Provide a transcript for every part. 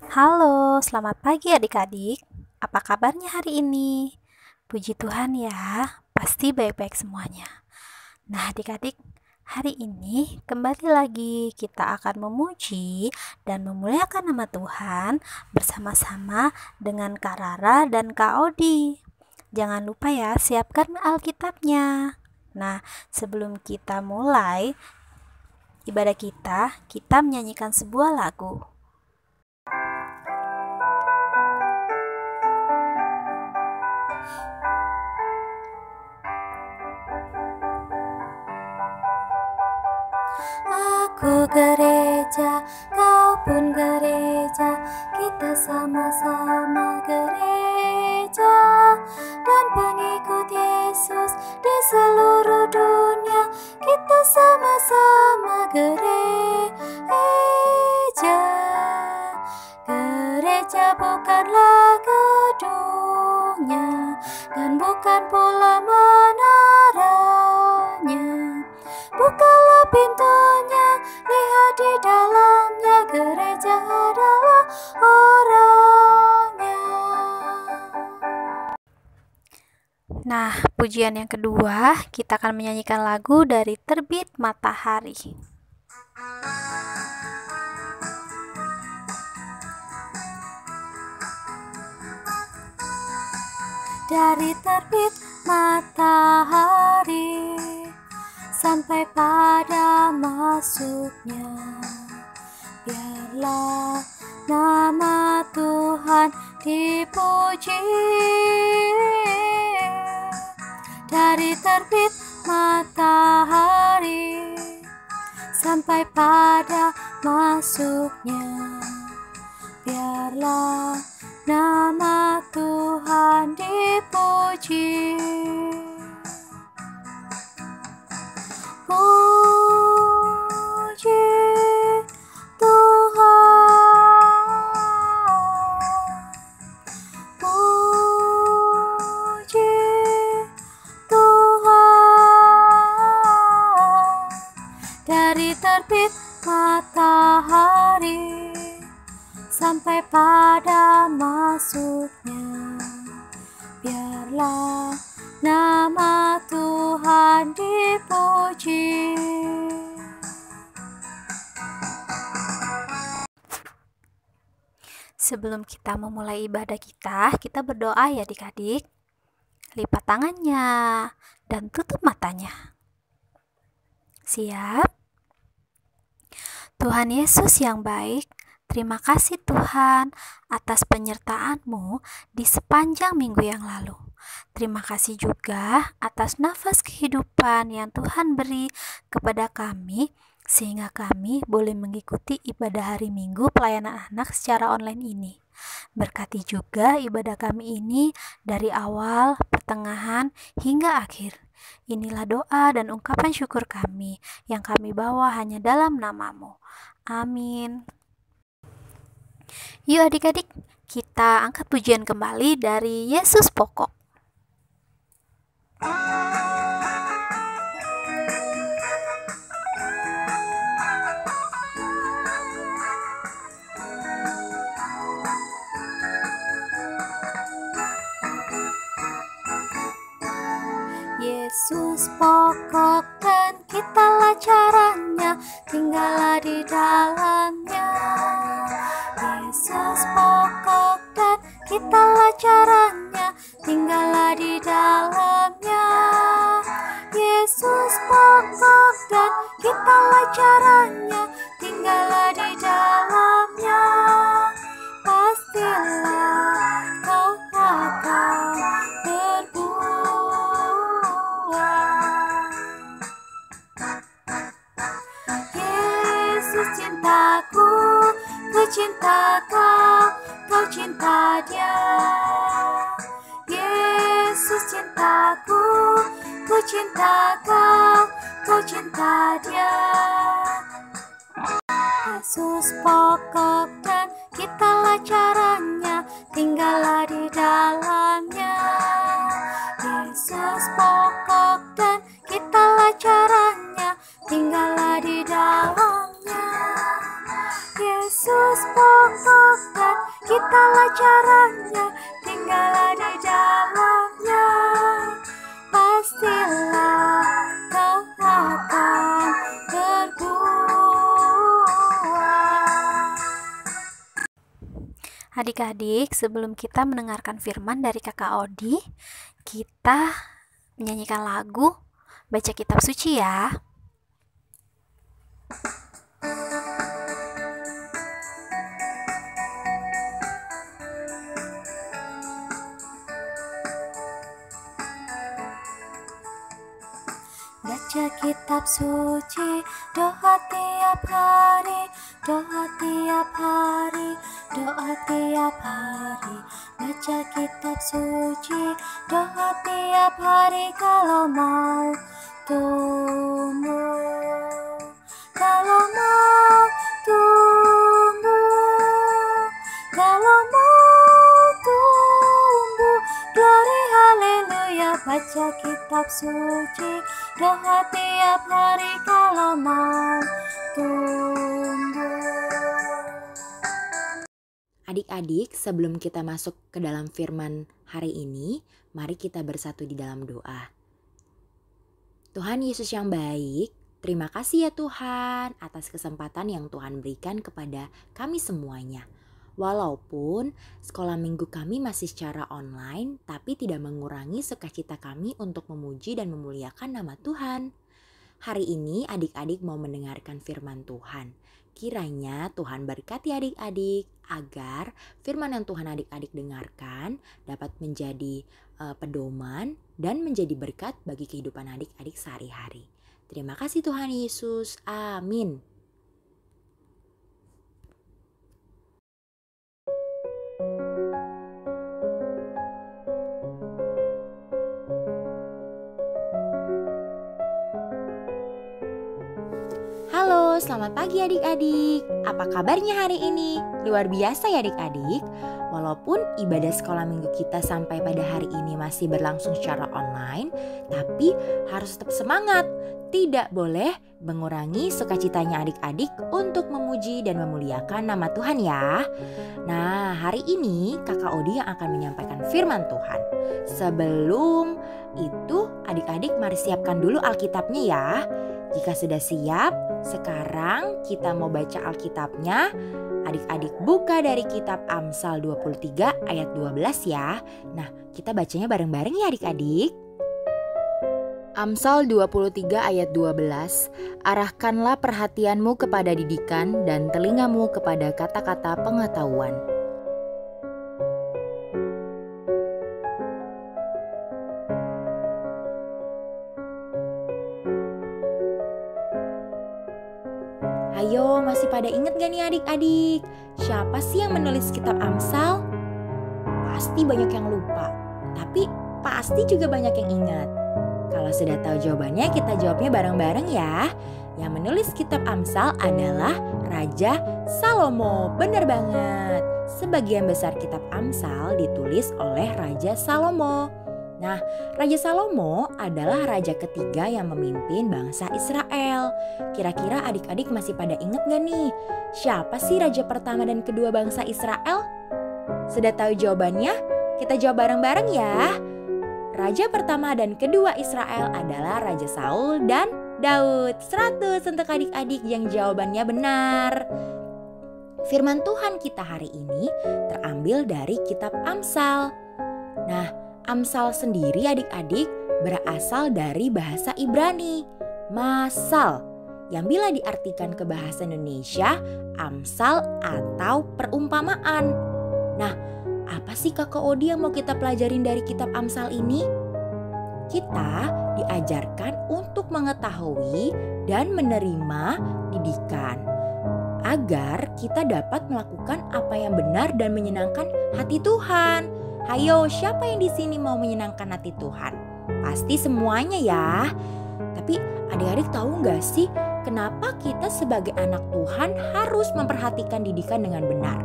Halo, selamat pagi adik-adik. Apa kabarnya hari ini? Puji Tuhan ya, pasti baik-baik semuanya. Nah adik-adik, hari ini kembali lagi kita akan memuji dan memuliakan nama Tuhan bersama-sama dengan Kak Rara dan Kak Odi. Jangan lupa ya, siapkan Alkitabnya. Nah, sebelum kita mulai ibadah kita menyanyikan sebuah lagu. Aku gereja, kau pun gereja, kita sama-sama gereja, dan pengikut Yesus di seluruh dunia, kita sama-sama gereja. Gereja bukanlah gedungnya, dan bukan pula menaranya. Bukalah pintunya, lihat di dalamnya, gereja adalah orangnya. Nah, pujian yang kedua, kita akan menyanyikan lagu dari Terbit Matahari. Dari terbit matahari sampai pada masuknya, biarlah nama Tuhan dipuji. Dari terbit matahari sampai pada masuknya, biarlah nama Tuhan dipuji. Puji Tuhan, puji Tuhan. Dari terbit matahari sampai pada masuknya, biarlah nama Tuhan dipuji. Sebelum kita memulai ibadah kita berdoa ya adik-adik. Lipat tangannya dan tutup matanya. Siap? Tuhan Yesus yang baik, terima kasih Tuhan atas penyertaan-Mu di sepanjang minggu yang lalu. Terima kasih juga atas nafas kehidupan yang Tuhan beri kepada kami, sehingga kami boleh mengikuti ibadah hari Minggu pelayanan anak secara online ini. Berkati juga ibadah kami ini dari awal, pertengahan, hingga akhir. Inilah doa dan ungkapan syukur kami yang kami bawa hanya dalam nama-Mu. Amin. Yuk adik-adik, kita angkat pujian kembali dari Yesus Pokok. Yesus pokok dan kitalah caranya, tinggallah di dalamnya. Yesus pokok dan kitalah caranya, tinggallah di dalamnya. Yesus pokok dan kitalah caranya, tinggallah di dalamnya. Pastilah kau akan berbuah. Yesus cintaku, ku cinta kau, kau cinta dia. Yesus cintaku, ku cinta kau, kau cinta dia. Yesus pokok dan kitalah caranya, tinggallah di dalamnya. Yesus pokok dan kitalah caranya, tinggallah di dalamnya. Yesus pokok dan Kitalah caranya, tinggallah di dalamnya. Pastilah kau akan berbuah. Adik-adik, sebelum kita mendengarkan firman dari Kakak Odi, kita menyanyikan lagu Baca Kitab Suci ya. Baca kitab suci, doa tiap hari, doa tiap hari, doa tiap hari. Baca kitab suci, doa tiap hari kalau mau tumbuh, kalau mau tumbuh, kalau mau tumbuh. Glory haleluya, baca kitab suci, doa tiap hari kalau mau tumbuh. Adik-adik, sebelum kita masuk ke dalam firman hari ini, mari kita bersatu di dalam doa. Tuhan Yesus yang baik, terima kasih ya Tuhan atas kesempatan yang Tuhan berikan kepada kami semuanya. Walaupun sekolah minggu kami masih secara online, tapi tidak mengurangi sukacita kami untuk memuji dan memuliakan nama Tuhan. Hari ini adik-adik mau mendengarkan firman Tuhan. Kiranya Tuhan berkati adik-adik agar firman yang Tuhan adik-adik dengarkan dapat menjadi pedoman dan menjadi berkat bagi kehidupan adik-adik sehari-hari. Terima kasih Tuhan Yesus. Amin. Halo, selamat pagi adik-adik. Apa kabarnya hari ini? Luar biasa ya adik-adik. Walaupun ibadah sekolah minggu kita sampai pada hari ini masih berlangsung secara online, tapi harus tetap semangat. Tidak boleh mengurangi sukacitanya adik-adik untuk memuji dan memuliakan nama Tuhan ya. Nah, hari ini Kakak Odi yang akan menyampaikan firman Tuhan. Sebelum itu adik-adik mari siapkan dulu Alkitabnya ya. Jika sudah siap, sekarang kita mau baca Alkitabnya. Adik-adik buka dari kitab Amsal 23 ayat 12 ya. Nah, kita bacanya bareng-bareng ya adik-adik. Amsal 23 ayat 12. Arahkanlah perhatianmu kepada didikan dan telingamu kepada kata-kata pengetahuan. Ayo, masih pada inget gak nih adik-adik? Siapa sih yang menulis kitab Amsal? Pasti banyak yang lupa, tapi pasti juga banyak yang ingat. Kalau sudah tahu jawabannya, kita jawabnya bareng-bareng ya. Yang menulis kitab Amsal adalah Raja Salomo. Bener banget. Sebagian besar kitab Amsal ditulis oleh Raja Salomo. Nah, Raja Salomo adalah raja ketiga yang memimpin bangsa Israel. Kira-kira adik-adik masih pada ingat gak nih? Siapa sih raja pertama dan kedua bangsa Israel? Sudah tahu jawabannya? Kita jawab bareng-bareng ya. Raja pertama dan kedua Israel adalah Raja Saul dan Daud. 100 untuk adik-adik yang jawabannya benar. Firman Tuhan kita hari ini terambil dari kitab Amsal. Nah, Amsal sendiri adik-adik berasal dari bahasa Ibrani, masal, yang bila diartikan ke bahasa Indonesia, Amsal atau perumpamaan. Nah, apa sih Kakak Odi yang mau kita pelajarin dari kitab Amsal ini? Kita diajarkan untuk mengetahui dan menerima didikan, agar kita dapat melakukan apa yang benar dan menyenangkan hati Tuhan. Hayo, siapa yang di sini mau menyenangkan hati Tuhan? Pasti semuanya ya. Tapi adik-adik tahu nggak sih kenapa kita sebagai anak Tuhan harus memperhatikan didikan dengan benar?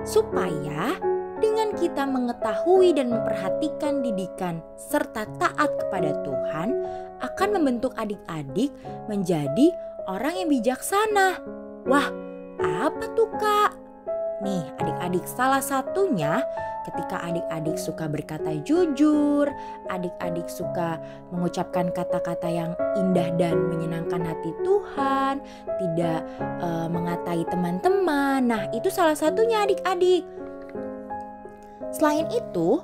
Supaya dengan kita mengetahui dan memperhatikan didikan serta taat kepada Tuhan akan membentuk adik-adik menjadi orang yang bijaksana. Wah, apa tuh Kak? Nih adik-adik, salah satunya ketika adik-adik suka berkata jujur, adik-adik suka mengucapkan kata-kata yang indah dan menyenangkan hati Tuhan, tidak mengatai teman-teman. Nah itu salah satunya adik-adik. Selain itu,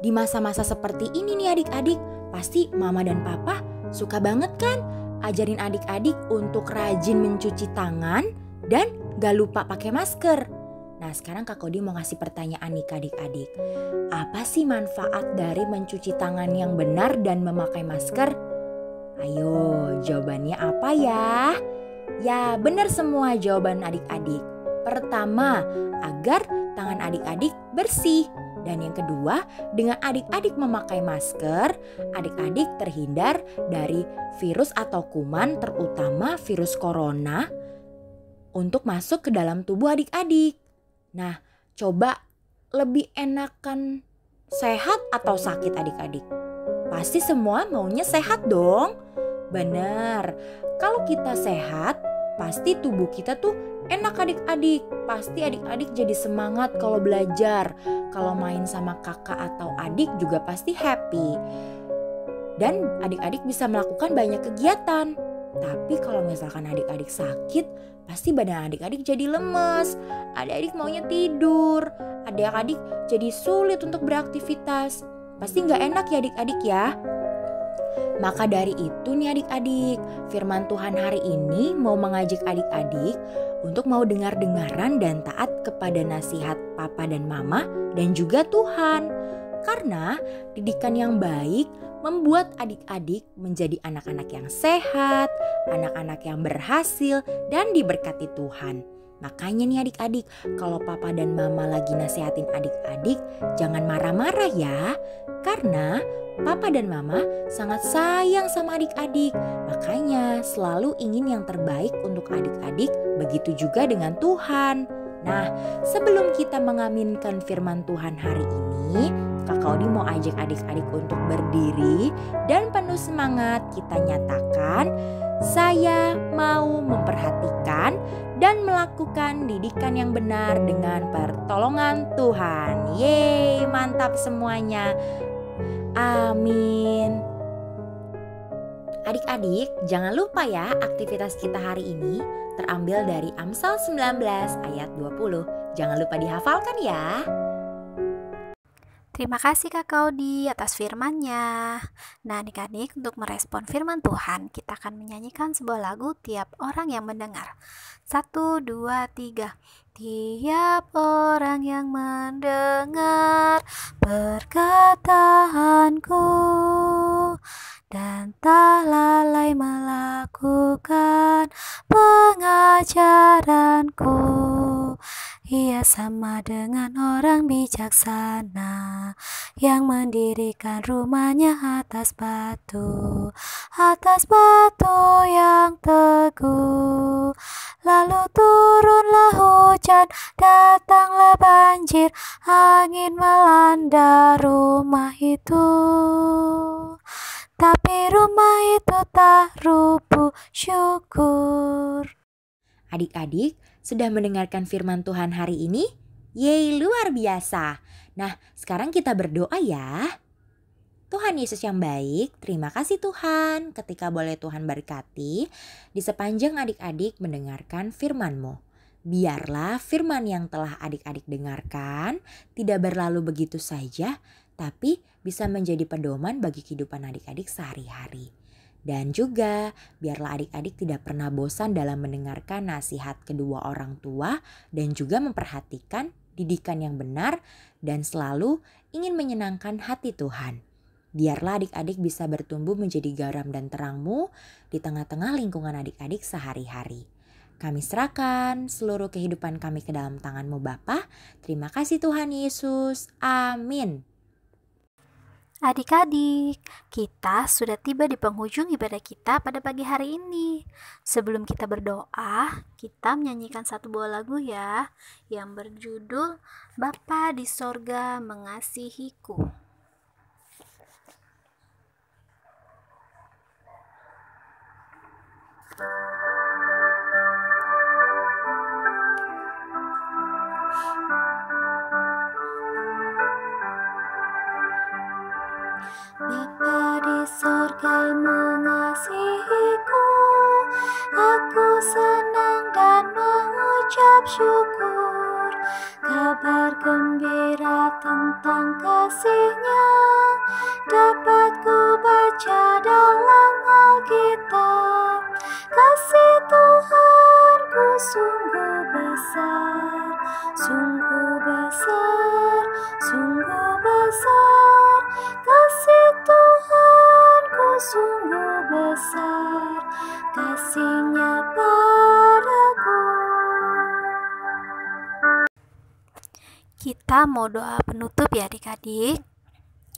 di masa-masa seperti ini nih adik-adik, pasti mama dan papa suka banget kan ajarin adik-adik untuk rajin mencuci tangan dan gak lupa pakai masker. Nah sekarang Kak Kodi mau ngasih pertanyaan nih ke adik-adik. Apa sih manfaat dari mencuci tangan yang benar dan memakai masker? Ayo jawabannya apa ya? Ya benar semua jawaban adik-adik. Pertama, agar tangan adik-adik bersih. Dan yang kedua, dengan adik-adik memakai masker, adik-adik terhindar dari virus atau kuman, terutama virus corona, untuk masuk ke dalam tubuh adik-adik. Nah, coba lebih enakan sehat atau sakit adik-adik? Pasti semua maunya sehat dong. Bener, kalau kita sehat, pasti tubuh kita tuh enak adik-adik. Pasti adik-adik jadi semangat kalau belajar. Kalau main sama kakak atau adik juga pasti happy. Dan adik-adik bisa melakukan banyak kegiatan. Tapi kalau misalkan adik-adik sakit, pasti badan adik-adik jadi lemes. Adik-adik maunya tidur. Adik-adik jadi sulit untuk beraktivitas. Pasti gak enak ya adik-adik ya. Maka dari itu nih adik-adik, firman Tuhan hari ini mau mengajak adik-adik untuk mau dengar-dengaran dan taat kepada nasihat papa dan mama dan juga Tuhan. Karena didikan yang baik membuat adik-adik menjadi anak-anak yang sehat, anak-anak yang berhasil dan diberkati Tuhan. Makanya nih adik-adik, kalau papa dan mama lagi nasihatin adik-adik, jangan marah-marah ya. Karena papa dan mama sangat sayang sama adik-adik. Makanya selalu ingin yang terbaik untuk adik-adik, begitu juga dengan Tuhan. Nah, sebelum kita mengaminkan firman Tuhan hari ini, Kak Kaudi mau ajak adik-adik untuk berdiri dan penuh semangat kita nyatakan, saya mau memperhatikan dan melakukan didikan yang benar dengan pertolongan Tuhan. Yeay, mantap semuanya. Amin. Adik-adik, jangan lupa ya aktivitas kita hari ini terambil dari Amsal 19 ayat 20. Jangan lupa dihafalkan ya. Terima kasih Kak Kaudi atas firman-Nya. Nah adik-adik, untuk merespon firman Tuhan, kita akan menyanyikan sebuah lagu tiap orang yang mendengar. 1, 2, 3. Tiap orang yang mendengar perkataanku dan tak lalai melakukan pengajaranku, ia sama dengan orang bijaksana yang mendirikan rumahnya atas batu yang teguh. Lalu turunlah hujan, datanglah banjir, angin melanda rumah itu. Tapi rumah itu tak rubuh, syukur. Adik-adik, sudah mendengarkan firman Tuhan hari ini? Yeay, luar biasa. Nah, sekarang kita berdoa ya. Tuhan Yesus yang baik, terima kasih Tuhan ketika boleh Tuhan berkati di sepanjang adik-adik mendengarkan firman-Mu. Biarlah firman yang telah adik-adik dengarkan tidak berlalu begitu saja, tapi bisa menjadi pedoman bagi kehidupan adik-adik sehari-hari. Dan juga biarlah adik-adik tidak pernah bosan dalam mendengarkan nasihat kedua orang tua dan juga memperhatikan didikan yang benar dan selalu ingin menyenangkan hati Tuhan. Biarlah adik-adik bisa bertumbuh menjadi garam dan terang-Mu di tengah-tengah lingkungan adik-adik sehari-hari. Kami serahkan seluruh kehidupan kami ke dalam tangan-Mu Bapa. Terima kasih Tuhan Yesus. Amin. Adik-adik, kita sudah tiba di penghujung ibadah kita pada pagi hari ini. Sebelum kita berdoa, kita menyanyikan satu buah lagu ya, yang berjudul Bapa di Sorga Mengasihiku. mengucap syukur. Kabar gembira tentang kasih-Nya dapat ku baca dalam Alkitab. Kasih Tuhanku sungguh besar, sungguh besar, sungguh besar. Kasih Tuhanku sungguh besar, kasih-Nya padaku. Kita mau doa penutup ya adik-adik.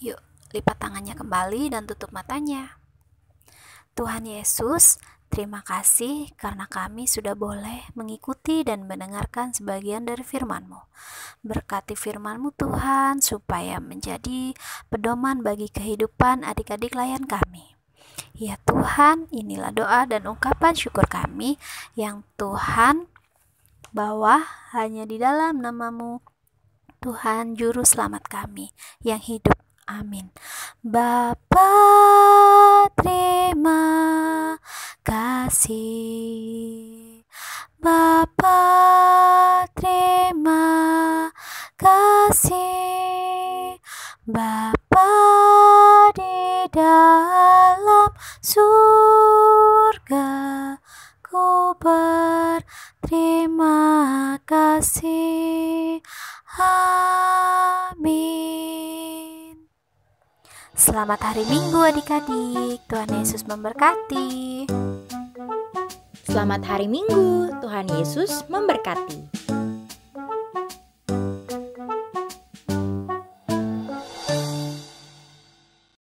Yuk, lipat tangannya kembali dan tutup matanya. Tuhan Yesus, terima kasih karena kami sudah boleh mengikuti dan mendengarkan sebagian dari firman-Mu. Berkati firman-Mu Tuhan, supaya menjadi pedoman bagi kehidupan adik-adik layan kami. Ya Tuhan, inilah doa dan ungkapan syukur kami yang Tuhan bawa hanya di dalam nama-Mu, Tuhan Juru Selamat kami yang hidup. Amin. Bapa, terima kasih. Bapa, terima kasih. Bapa di dalam surga, ku berterima kasih. Amin. Selamat hari Minggu adik-adik. Tuhan Yesus memberkati. Selamat hari Minggu. Tuhan Yesus memberkati.